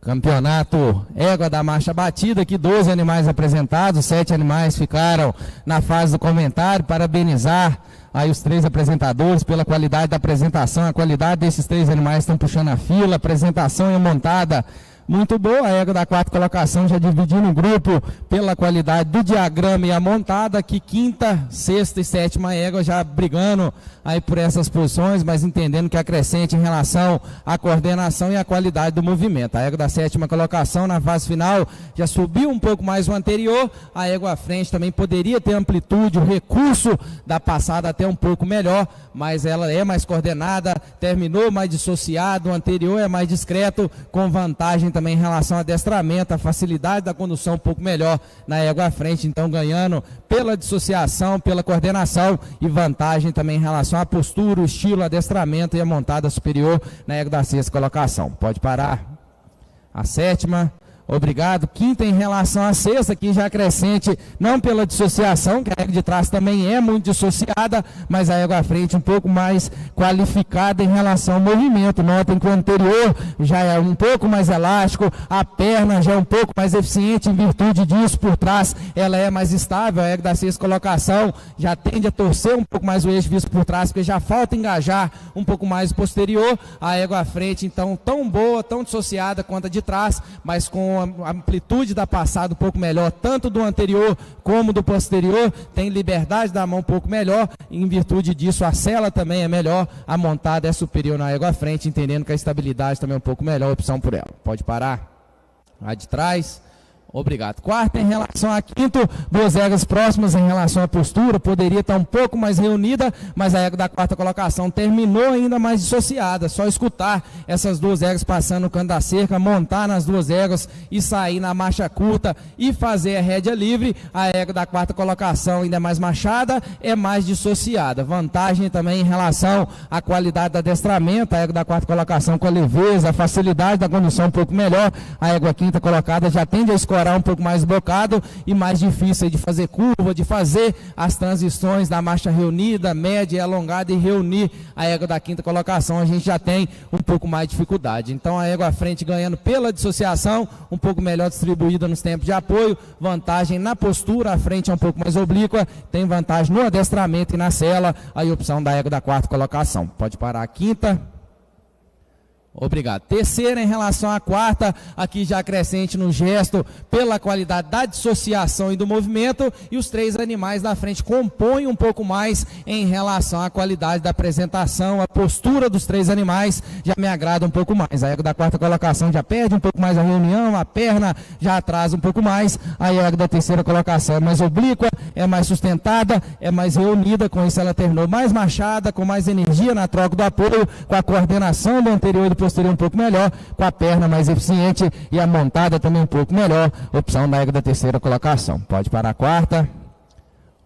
Campeonato Égua da Marcha Batida, aqui 12 animais apresentados, 7 animais ficaram na fase do comentário. Parabenizar aí os 3 apresentadores pela qualidade da apresentação, a qualidade desses 3 animais estão puxando a fila, apresentação e montada muito boa. A égua da 4ª colocação já dividindo o grupo pela qualidade do diagrama e a montada, aqui 5ª, 6ª e 7ª égua já brigando aí por essas posições, mas entendendo que acrescente em relação à coordenação e à qualidade do movimento. A égua da 7ª colocação na fase final já subiu um pouco mais o anterior, a égua à frente também poderia ter amplitude, o recurso da passada até um pouco melhor, mas ela é mais coordenada, terminou mais dissociado, o anterior é mais discreto, com vantagem também em relação ao adestramento, a facilidade da condução um pouco melhor na égua à frente, então ganhando pela dissociação, pela coordenação e vantagem também em relação à postura, o estilo, adestramento e a montada superior na égua da 6ª colocação. Pode parar. A 7ª. Obrigado. 5ª em relação à 6ª, aqui já acrescente, não pela dissociação, que a égua de trás também é muito dissociada, mas a égua à frente um pouco mais qualificada em relação ao movimento. Notem que o anterior já é um pouco mais elástico, a perna já é um pouco mais eficiente, em virtude disso, por trás ela é mais estável. A égua da 6ª colocação já tende a torcer um pouco mais o eixo visto por trás, porque já falta engajar um pouco mais o posterior. A égua à frente, então, tão boa, tão dissociada quanto a de trás, mas com a amplitude da passada um pouco melhor, tanto do anterior como do posterior, tem liberdade da mão um pouco melhor, e em virtude disso a sela também é melhor, a montada é superior na égua à frente, entendendo que a estabilidade também é um pouco melhor, opção por ela. Pode parar. A de trás. Obrigado. 4ª em relação à 5ª, 2 éguas próximas em relação à postura, poderia estar um pouco mais reunida, mas a égua da 4ª colocação terminou ainda mais dissociada. Só escutar essas 2 éguas passando no canto da cerca, montar nas 2 éguas e sair na marcha curta e fazer a rédea livre. A égua da 4ª colocação ainda é mais machada, é mais dissociada. Vantagem também em relação à qualidade do adestramento, a égua da 4ª colocação com a leveza, a facilidade da condução um pouco melhor. A égua 5ª colocada já tende a escorar um pouco mais bocado e mais difícil de fazer curva, de fazer as transições da marcha reunida, média e alongada, e reunir a égua da 5ª colocação, a gente já tem um pouco mais de dificuldade. Então a égua à frente ganhando pela dissociação, um pouco melhor distribuída nos tempos de apoio, vantagem na postura, a frente é um pouco mais oblíqua, tem vantagem no adestramento e na sela, aí a opção da égua da 4ª colocação. Pode parar a 5ª. Obrigado. 3ª em relação à 4ª, aqui já acrescente no gesto pela qualidade da dissociação e do movimento, e os 3 animais da frente compõem um pouco mais em relação à qualidade da apresentação, a postura dos 3 animais já me agrada um pouco mais. A égua da 4ª colocação já perde um pouco mais a reunião, a perna já atrasa um pouco mais, a égua da 3ª colocação é mais oblíqua, é mais sustentada, é mais reunida, com isso ela terminou mais machada, com mais energia na troca do apoio, com a coordenação do anterior e do posterior um pouco melhor, com a perna mais eficiente e a montada também um pouco melhor, opção da égua da 3ª colocação. Pode parar a 4ª.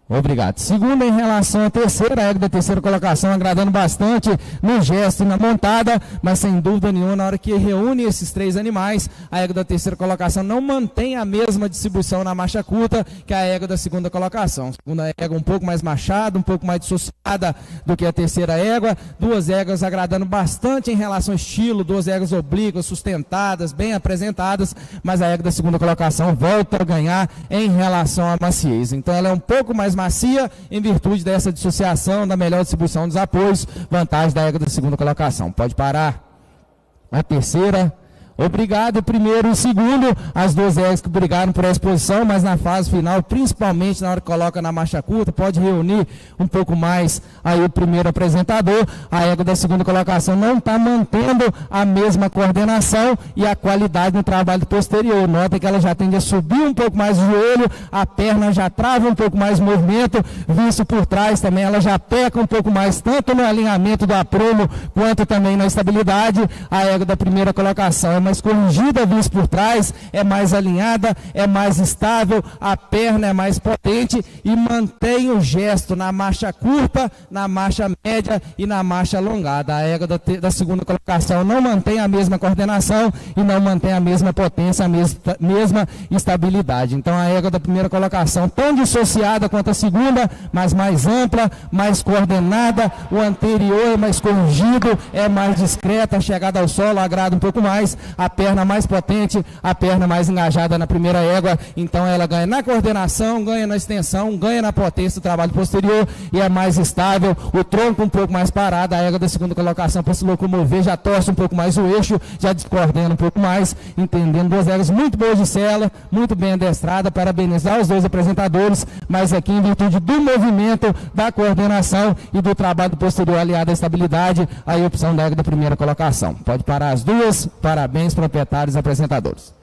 Obrigado. 2ª em relação à 3ª, a égua da 3ª colocação agradando bastante no gesto e na montada, mas sem dúvida nenhuma, na hora que reúne esses 3 animais, a égua da 3ª colocação não mantém a mesma distribuição na marcha curta que a égua da 2ª colocação. A 2ª égua um pouco mais machada, um pouco mais dissociada do que a 3ª égua, 2 éguas agradando bastante em relação ao estilo, 2 éguas oblíquas, sustentadas, bem apresentadas, mas a égua da 2ª colocação volta a ganhar em relação à maciez. Então ela é um pouco mais macia em virtude dessa dissociação, da melhor distribuição dos apoios, vantagem da égua da 2ª colocação. Pode parar. A 3ª. Obrigado, o primeiro e o segundo, as 2 éguas que brigaram por essa posição, mas na fase final, principalmente na hora que coloca na marcha curta, pode reunir um pouco mais aí o primeiro apresentador. A égua da 2ª colocação não está mantendo a mesma coordenação e a qualidade no trabalho posterior. Nota que ela já tende a subir um pouco mais o joelho, a perna já trava um pouco mais o movimento, visto por trás também ela já peca um pouco mais, tanto no alinhamento do aprumo, quanto também na estabilidade. A égua da 1ª colocação é mais corrigida, visto por trás, é mais alinhada, é mais estável, a perna é mais potente e mantém o gesto na marcha curta, na marcha média e na marcha alongada. A égua da 2ª colocação não mantém a mesma coordenação e não mantém a mesma potência, a mesma estabilidade. Então a égua da 1ª colocação, tão dissociada quanto a 2ª, mas mais ampla, mais coordenada, o anterior é mais corrigido, é mais discreta, a chegada ao solo agrada um pouco mais. a perna mais potente, a perna mais engajada na primeira égua, então ela ganha na coordenação, ganha na extensão, ganha na potência do trabalho posterior e é mais estável, o tronco um pouco mais parado, a égua da segunda colocação para se locomover, já torce um pouco mais o eixo, já descoordena um pouco mais, entendendo, duas éguas muito boas de sela, muito bem adestrada, parabenizar os dois apresentadores, mas aqui em virtude do movimento, da coordenação e do trabalho posterior aliado à estabilidade, a opção da égua da primeira colocação. Pode parar as duas, parabéns proprietários e apresentadores.